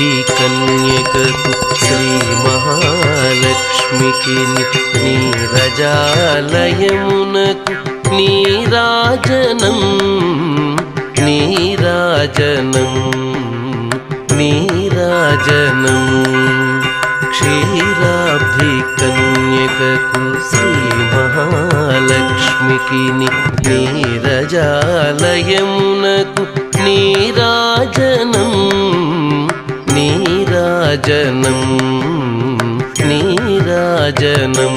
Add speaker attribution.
Speaker 1: క్షీరాబ్ధికన్యకకు శ్రీ మహాలక్ష్మికి నీరజాలయమునకు నీరాజనం నీరాజనం నీరాజనం క్షీరాబ్ధికన్యకకు శ్రీ మహాలక్ష్మికి నీరజాలయమునకు నీరాజనం నీరాజనం నీరాజనం